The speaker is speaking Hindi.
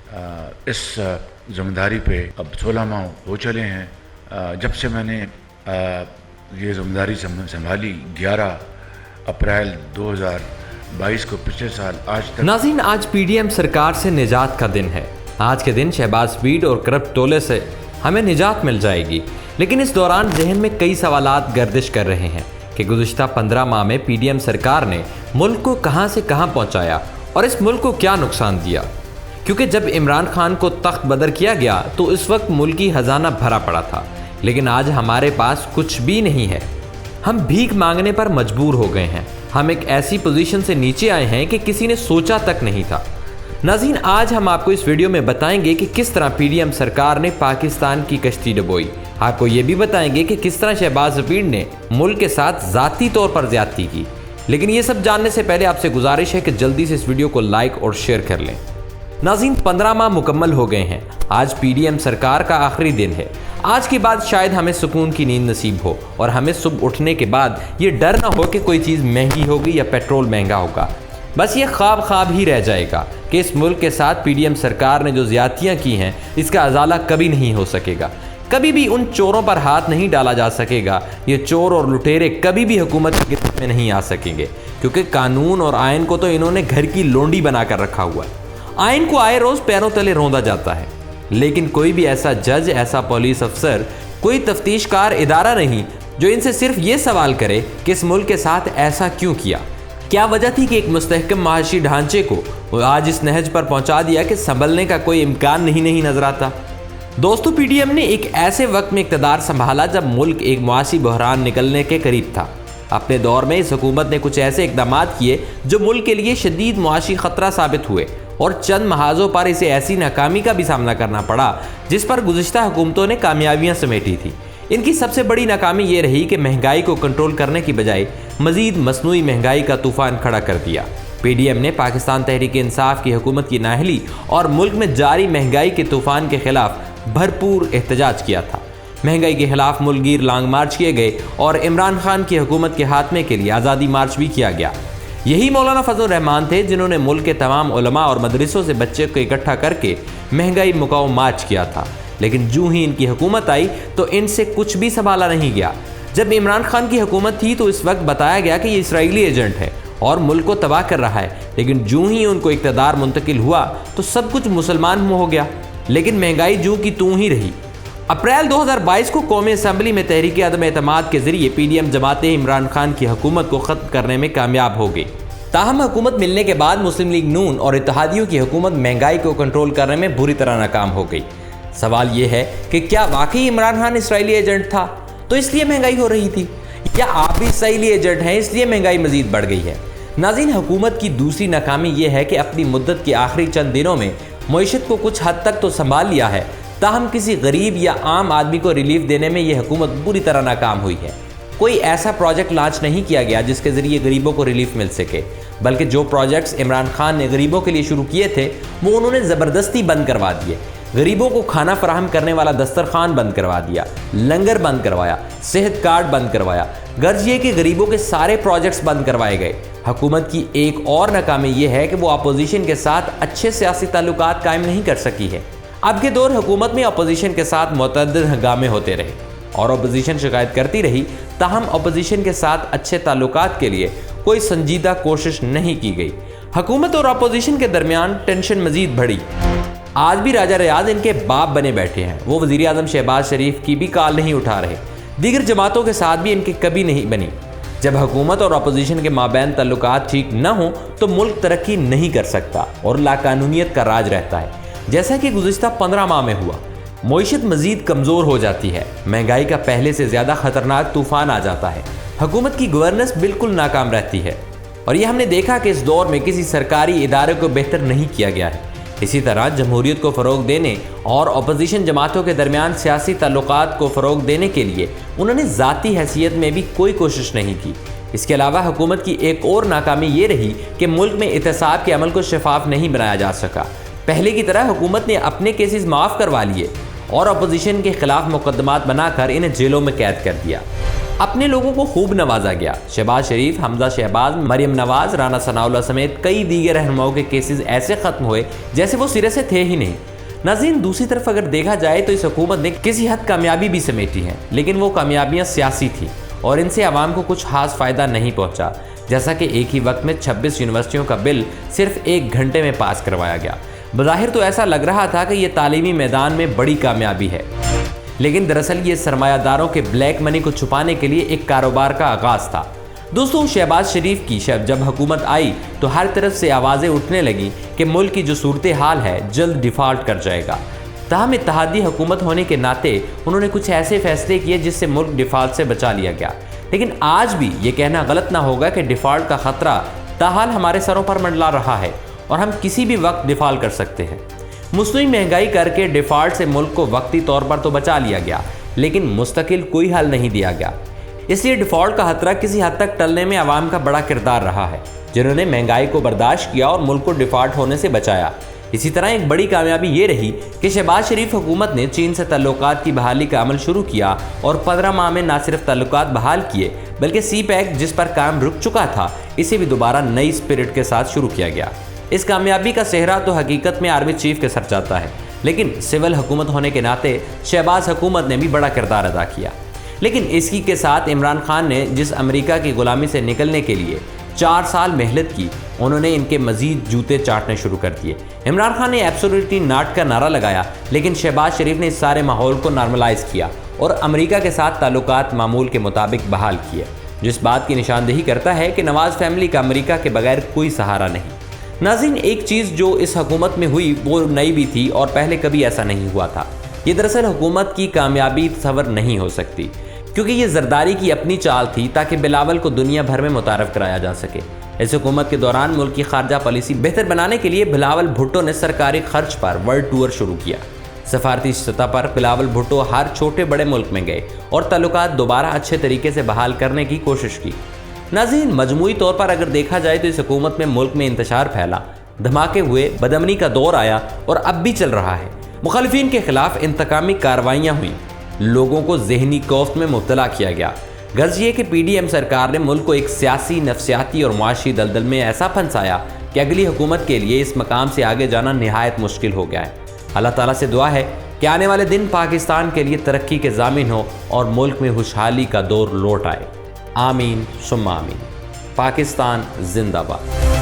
इस ज़िम्मेदारी पे अब 16 माह हो चले हैं जब से मैंने ये ज़िम्मेदारी संभाली 11 अप्रैल 2022 को, पिछले साल आज तक। नाज़रीन, आज पीडीएम सरकार से निजात का दिन है। आज के दिन शहबाज स्पीड और करप्ट टोले से हमें निजात मिल जाएगी। लेकिन इस दौरान जहन में कई सवालात गर्दिश कर रहे हैं कि गुज़िश्ता 15 माह में पीडीएम सरकार ने मुल्क को कहां से कहां पहुंचाया और इस मुल्क को क्या नुकसान दिया। क्योंकि जब इमरान खान को तख्त बदर किया गया तो इस वक्त मुल्की खजाना भरा पड़ा था, लेकिन आज हमारे पास कुछ भी नहीं है। हम भीख मांगने पर मजबूर हो गए हैं। हम एक ऐसी पोजीशन से नीचे आए हैं कि किसी ने सोचा तक नहीं था। नाज़रीन, आज हम आपको इस वीडियो में बताएंगे कि किस तरह पीडीएम सरकार ने पाकिस्तान की कश्ती डुबोई। आपको ये भी बताएंगे कि किस तरह शहबाज स्पीड ने मुल्क के साथ ज़ाती तौर पर ज़्यादती की। लेकिन ये सब जानने से पहले आपसे गुजारिश है कि जल्दी से इस वीडियो को लाइक और शेयर कर लें। नाज़रीन, 15 माह मुकम्मल हो गए हैं। आज पीडीएम सरकार का आखिरी दिन है। आज के बाद शायद हमें सुकून की नींद नसीब हो और हमें सुबह उठने के बाद ये डर ना हो कि कोई चीज़ महंगी होगी या पेट्रोल महंगा होगा। बस ये ख्वाब ही रह जाएगा कि इस मुल्क के साथ पीडीएम सरकार ने जो ज़्यादतियाँ की हैं इसका अजाला कभी नहीं हो सकेगा। कभी भी उन चोरों पर हाथ नहीं डाला जा सकेगा। ये चोर और लुटेरे कभी भी हुकूमत की गिरफ्त में नहीं आ सकेंगे, क्योंकि कानून और आयन को तो इन्होंने घर की लोंडी बना कर रखा हुआ है। आयन को आए रोज़ पैरों तले रौंदा जाता है, लेकिन कोई भी ऐसा जज, ऐसा पुलिस अफसर, कोई तफ्तीशकार इदारा नहीं जो इनसे सिर्फ ये सवाल करे कि इस मुल्क के साथ ऐसा क्यों किया। क्या वजह थी कि एक मुस्तहकम माशी ढांचे को आज इस नहज पर पहुंचा दिया कि संभलने का कोई इम्कान नहीं नजर आता। दोस्तों, पीडीएम ने एक ऐसे वक्त में इक़्तिदार संभाला जब मुल्क एक मुआशी बहरान निकलने के करीब था। अपने दौर में इस हुकूमत ने कुछ ऐसे इक़दाम किए जो मुल्क के लिए शदीद मुआशी ख़तरा साबित हुए और चंद महाजों पर इसे ऐसी नाकामी का भी सामना करना पड़ा जिस पर गुज़िश्ता हुकूमतों ने कामयाबियां समेटी थी। इनकी सबसे बड़ी नाकामी ये रही कि महंगाई को कंट्रोल करने की बजाय मज़ीद मसनूई महंगाई का तूफ़ान खड़ा कर दिया। पीडीएम ने पाकिस्तान तहरीक इंसाफ की हुकूमत की नाअहली और मुल्क में जारी महंगाई के तूफ़ान के खिलाफ भरपूर एहतजाज किया था। महंगाई के खिलाफ मुल्कगीर लॉन्ग मार्च किए गए और इमरान खान की हुकूमत के खात्मे के लिए आज़ादी मार्च भी किया गया। यही मौलाना फजल रहमान थे जिन्होंने मुल्क के तमाम उलमा और मदरसों से बच्चे को इकट्ठा करके महंगाई मुकाओ मार्च किया था। लेकिन जो ही इनकी हुकूमत आई तो इनसे कुछ भी संभाला नहीं गया। जब इमरान खान की हुकूमत थी तो इस वक्त बताया गया कि ये इसराइली एजेंट है और मुल्क को तबाह कर रहा है, लेकिन जो ही उनको इक़्तिदार मुंतकिल हुआ तो सब कुछ मुसलमान मुँह हो गया। लेकिन महंगाई जू की तू ही रही। अप्रैल 2022 को कौमी असम्बली में तहरीक अदम एतमाद के जरिए पीडीएम जमातें इमरान खान की हुकूमत को ख़त्म करने में कामयाब हो गई। ताहम हुकूमत मिलने के बाद मुस्लिम लीग नून और इत्तेहादियों की हुकूमत महंगाई को कंट्रोल करने में बुरी तरह नाकाम हो गई। सवाल ये है कि क्या वाकई इमरान खान इसराइली एजेंट था तो इसलिए महंगाई हो रही थी, या आप भी इसराइली एजेंट हैं इसलिए महंगाई मजीद बढ़ गई है। नाज़रीन, हुकूमत की दूसरी नाकामी यह है कि अपनी मुद्दत के आखिरी चंद दिनों में मईशत को कुछ हद तक तो संभाल लिया है, ताहम किसी गरीब या आम आदमी को रिलीफ देने में यह हुकूमत बुरी तरह नाकाम हुई है। कोई ऐसा प्रोजेक्ट लॉन्च नहीं किया गया जिसके ज़रिए गरीबों को रिलीफ मिल सके, बल्कि जो प्रोजेक्ट्स इमरान खान ने गरीबों के लिए शुरू किए थे वो उन्होंने ज़बरदस्ती बंद करवा दिए। गरीबों को खाना फराहम करने वाला दस्तरखान बंद करवा दिया, लंगर बंद करवाया, सेहत कार्ड बंद करवाया। गर्ज ये कि गरीबों के सारे प्रोजेक्ट्स बंद करवाए गए। हुकूमत की एक और नाकामी यह है कि वो अपोजिशन के साथ अच्छे सियासी ताल्लुकात कायम नहीं कर सकी है। अब के दौर हुकूमत में अपोजिशन के साथ मुतअद्दिद हंगामे होते रहे और अपोजिशन शिकायत करती रही, ताहम अपोजिशन के साथ अच्छे ताल्लुकात के लिए कोई संजीदा कोशिश नहीं की गई। हुकूमत और अपोजिशन के दरमियान टेंशन मजीद बढ़ी। आज भी राजा रियाज इनके बाप बने बैठे हैं। वो वज़ीर आज़म शहबाज शरीफ की भी कॉल नहीं उठा रहे। दीगर जमातों के साथ भी इनकी कभी नहीं बनी। जब हुकूमत और अपोजिशन के माबैन ताल्लुकात ठीक न हो तो मुल्क तरक्की नहीं कर सकता और लाकानूनियत का राज रहता है, जैसा कि गुज़िश्ता 15 माह में हुआ। मईशत मजीद कमज़ोर हो जाती है, महंगाई का पहले से ज़्यादा ख़तरनाक तूफ़ान आ जाता है, हुकूमत की गवर्नेंस बिल्कुल नाकाम रहती है और यह हमने देखा कि इस दौर में किसी सरकारी इदारे को बेहतर नहीं किया गया है। इसी तरह जमहूरियत को फ़रोग देने और अपोजिशन जमातों के दरमियान सियासी ताल्लुकात को फ़रोग देने के लिए उन्होंने ज़ाती हैसियत में भी कोई कोशिश नहीं की। इसके अलावा हुकूमत की एक और नाकामी ये रही कि मुल्क में एहतसाब के अमल को शफाफ नहीं बनाया जा सका। पहले की तरह हुकूमत ने अपने केसेस माफ़ करवा लिए और अपोजिशन के खिलाफ मुकदमात बनाकर इन्हें जेलों में कैद कर दिया। अपने लोगों को खूब नवाजा गया। शहबाज शरीफ, हमजा शहबाज, मरियम नवाज, राना सनाउल्लाह समेत कई दीगर रहनुमाओं के केसेस ऐसे खत्म हुए जैसे वो सिरे से थे ही नहीं। नाज़रीन, दूसरी तरफ अगर देखा जाए तो इस हुकूमत ने किसी हद कामयाबी भी समेटी है, लेकिन वो कामयाबियां सियासी थी और इनसे आवाम को कुछ खास फायदा नहीं पहुंचा। जैसा कि एक ही वक्त में 26 यूनिवर्सिटियों का बिल सिर्फ 1 घंटे में पास करवाया गया। बज़ाहिर तो ऐसा लग रहा था कि यह तालीमी मैदान में बड़ी कामयाबी है, लेकिन दरअसल ये सरमायादारों के ब्लैक मनी को छुपाने के लिए एक कारोबार का आगाज था। दोस्तों, शहबाज शरीफ की जब हुकूमत आई तो हर तरफ से आवाज़ें उठने लगी कि मुल्क की जो सूरत हाल है जल्द डिफ़ॉल्ट कर जाएगा। ताहम इत्तेहादी हुकूमत होने के नाते उन्होंने कुछ ऐसे फैसले किए जिससे मुल्क डिफ़ॉल्ट से बचा लिया गया। लेकिन आज भी ये कहना गलत ना होगा कि डिफ़ॉल्ट का ख़तरा ताहाल हमारे सरों पर मंडला रहा है और हम किसी भी वक्त डिफ़ॉल्ट कर सकते हैं। मुस्लिम महंगाई करके डिफ़ॉल्ट से मुल्क को वक्ती तौर पर तो बचा लिया गया, लेकिन मुस्तकिल कोई हल नहीं दिया गया। इसलिए डिफ़ॉल्ट का खतरा किसी हद तक टलने में आवाम का बड़ा किरदार रहा है, जिन्होंने महंगाई को बर्दाश्त किया और मुल्क को डिफ़ॉल्ट होने से बचाया। इसी तरह एक बड़ी कामयाबी ये रही कि शहबाज शरीफ हुकूमत ने चीन से ताल्लुकात की बहाली का अमल शुरू किया और 15 माह में न सिर्फ ताल्लुकात बहाल किए बल्कि सी पैक जिस पर काम रुक चुका था इसे भी दोबारा नई स्पिरिट के साथ शुरू किया गया। इस कामयाबी का सेहरा तो हकीकत में आर्मी चीफ के सर जाता है, लेकिन सिविल हुकूमत होने के नाते शहबाज हुकूमत ने भी बड़ा किरदार अदा किया। लेकिन इसी के साथ इमरान खान ने जिस अमेरिका की गुलामी से निकलने के लिए 4 साल मेहनत की, उन्होंने इनके मजीद जूते चाटने शुरू कर दिए। इमरान खान ने एब्सोल्युटली नॉट का नारा लगाया, लेकिन शहबाज शरीफ ने इस सारे माहौल को नॉर्मलाइज किया और अमेरिका के साथ ताल्लुकात मामूल के मुताबिक बहाल किए, जिस बात की निशानदेही करता है कि नवाज फैमिली का अमेरिका के बगैर कोई सहारा नहीं। नाज़रीन, एक चीज़ जो इस हुकूमत में हुई वो नई भी थी और पहले कभी ऐसा नहीं हुआ था। ये दरअसल हुकूमत की कामयाबी तस्वर नहीं हो सकती, क्योंकि ये जरदारी की अपनी चाल थी ताकि बिलावल को दुनिया भर में मुतारफ कराया जा सके। इस हुकूमत के दौरान मुल्क की खारजा पॉलिसी बेहतर बनाने के लिए बिलावल भुट्टो ने सरकारी खर्च पर वर्ल्ड टूर शुरू किया। सफारती सतह पर बिलावल भुट्टो हर छोटे बड़े मुल्क में गए और ताल्लुकात दोबारा अच्छे तरीके से बहाल करने की कोशिश की। नाज़रीन, मजमूई तौर पर अगर देखा जाए तो इस हुकूमत में मुल्क में इंतशार फैला, धमाके हुए, बदअमनी का दौर आया और अब भी चल रहा है। मुखालिफिन के खिलाफ इंतकामी कार्रवाइयाँ हुई, लोगों को जहनी खौफ में मुब्तला किया गया। गर्ज ये कि PDM सरकार ने मुल्क को एक सियासी, नफसियाती और मुआशी दलदल में ऐसा फंसाया कि अगली हुकूमत के लिए इस मकाम से आगे जाना निहायत मुश्किल हो गया है। अल्लाह ताला से दुआ है कि आने वाले दिन पाकिस्तान के लिए तरक्की के ज़ामिन हो और मुल्क में खुशहाली का दौर लौट आए। आमीन सुम्मा आमीन। पाकिस्तान जिंदाबाद।